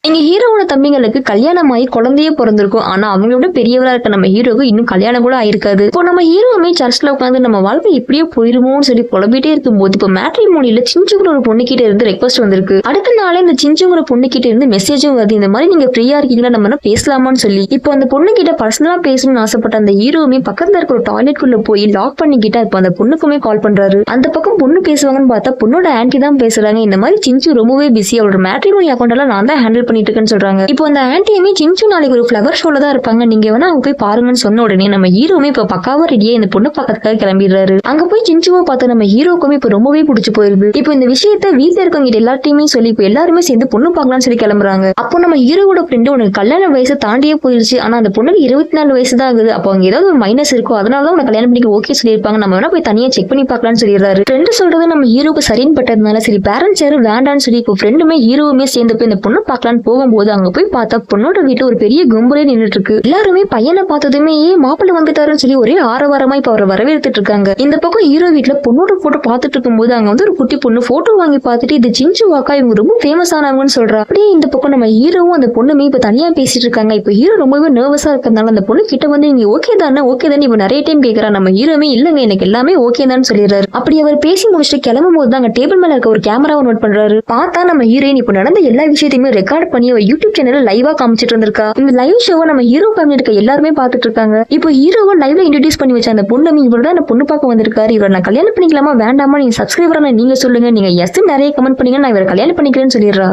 எங்க ஹீரோவோட தம்பிங்களுக்கு கல்யாணம் ஆகி குழந்தையே பிறந்திருக்கும். ஆனா அவங்களோட பெரியவரா இருக்க நம்ம ஹீரோக்கு இன்னும் கல்யாணம் கூட ஆயிருக்காது. இப்போ நம்ம ஹீரோவுமே சர்ச்ல உட்காந்து நம்ம வாழ்க்கை இப்படியே போயிருமோன்னு சொல்லி புலம்பிட்டே இருக்கும்போது இப்போ மேட்ரிமோனியில சிஞ்சுங்கிற ஒரு பொண்ணு கிட்ட இருந்து ரெக்வஸ்ட் வந்திருக்கு. அடுத்த நாளே இந்த சிஞ்சுங்கிற பொண்ணு கிட்ட இருந்து மெசேஜும் வருது. இந்த மாதிரி நீங்க ஃப்ரீயா இருக்கீங்களா, நம்ம பேசலாமான்னு சொல்லி. இப்போ அந்த பொண்ணு கிட்ட பர்சனலா பேசணும்னு ஆசைப்பட்ட அந்த ஹீரோவுமே பக்கத்துல இருக்க ஒரு டாய்லெட் குள்ள போய் லாக் பண்ணிக்கிட்டா இப்போ அந்த பொண்ணுக்குமே கால் பண்றாரு. அந்த பக்கம் பொண்ணு பேசுவாங்கன்னு பார்த்தா பொண்ணோட ஆன்டி தான் பேசுறாங்க. இந்த மாதிரி சிஞ்சு ரொம்பவே பிஸி, அவரோட மேட்ரிமோனி அக்கௌண்ட் எல்லாம் நான் தான் ஹேண்டில் பண்ணிட்டு இருக்கேன்னு சொல்றாங்க. இப்போ அந்த ஆன்டியுமே சிஞ்சு நாளைக்கு ஒரு ஃபிளவர் ஷோல தான் இருப்பாங்க, நீங்க வேணா அங்க போய் பாருங்கன்னு சொன்ன உடனே நம்ம ஹீரோமே இப்ப பக்காவா ரெடியா இந்த பொண்ணு பக்கத்துக்காக கிளம்பிடுறாரு. அங்க போய் சிஞ்சுவை பார்த்து நம்ம ஹீரோக்குமே இப்ப ரொம்பவே பிடிச்சு போயிருது. இப்போ இந்த விஷயத்த வீட்டுல இருக்கவங்க எல்லாத்தையுமே சொல்லி இப்போ எல்லாருமே சேர்ந்து பொண்ணு பார்க்கலாம்னு சொல்லி கிளம்புறாங்க. அப்போ நம்ம ஹீரோட ஃப்ரெண்டு உனக்கு கல்யாண வயசு தாண்டியே போயிருச்சு, ஆனா அந்த பொண்ணுக்கு 24 வயசு தான் ஆகுது, அப்போ அவங்க ஏதாவது ஒரு மைனஸ் இருக்கும், அதனாலதான் உனக்கு கல்யாணம் பண்ணிக்க ஓகே சொல்லியிருப்பாங்க, நம்ம வேணா போய் தனியா செக் பண்ணி பார்க்கலாம்னு சொல்லிடுறாரு. ஃப்ரெண்டு சொல்றது நம்ம ஹீரோக்கு சரின்னு பட்டதுனால சரி பேரண்ட்ஸ் யாரும் வேண்டான்னு சொல்லி இப்போ ஃப்ரெண்டுமே ஹீரோவுமே சேர்ந்து போய் இந்த பொண்ணு பார்க்கலான்னு போகும்போது அங்க போய் பார்த்தா பொண்ணோட வீட்டுல ஒரு பெரிய கும்பலே நின்றுட்டு இருக்கு. எல்லாருமே பையனை பார்த்ததுமே மாப்பிள்ளை வந்துட்டாருன்னு சொல்லி ஒரே ஆரவாரமா இப்ப அவரை வரவேற்றுட்டு இருக்காங்க. இந்த பக்கம் ஹீரோ வீட்டுல பொண்ணோட போட்டோ பார்த்துட்டு இருக்கும்போது அங்க வந்து ஒரு குட்டி பொண்ணு போட்டோ வாங்கி பார்த்துட்டு இது சிஞ்சு வாக்கா, இவங்க ரொம்ப ஃபேமஸ் ஆனவங்கன்னு சொல்றா. அப்படியே இந்த பக்கம் நம்ம ஹீரோவும் அந்த பொண்ணுமே இப்ப தனியா பேசிட்டு இருக்காங்க. இப்ப ஹீரோ ரொம்பவே நர்வஸா இருக்கிறதுனால அந்த பொண்ணு கிட்ட வந்து நீங்க ஓகே தானே இப்ப நிறைய டைம் கேட்கறா. நம்ம ஹீரோமே இல்லங்க எனக்கு எல்லாமே ஓகே தான் சொல்லிடுறாரு. அப்படி அவர் பேசி முடிச்சுட்டு கிளம்பும் போது அங்க டேபிள் மேல இருக்க ஒரு கேமராவை நோட் பண்றாரு. பார்த்தா நம்ம ஹீரோயின் இப்ப நடந்த எல்லா விஷயத்தையுமே ரெக்கார்ட் பண்ணி யூடியூப் சேனல்ல லைவா காமிச்சிட்டு இருந்திருக்கா. இந்த லைவ் ஷோவை நம்ம ஹீரோ ஃபேமிலி இருக்க எல்லாருமே பாத்துட்டு இருக்காங்க. இப்போ ஹீரோவை லைவ்ல இன்ட்ரோடியூஸ் பண்ணி வச்ச அந்த பொண்ணு இவர்தான் அந்த பொண்ணு பார்க்க வந்திருக்காரு, இவரை நான் கல்யாணம் பண்ணிக்கலாமா வேண்டாமா, நீங்க சப்ஸ்கிரைபரா நீங்க சொல்லுங்க, நீங்க எஸ் நிறைய கமெண்ட் பண்ணீங்க, நான் இவரை கல்யாணம் பண்ணிக்கிறேன்னு சொல்லிடுறா.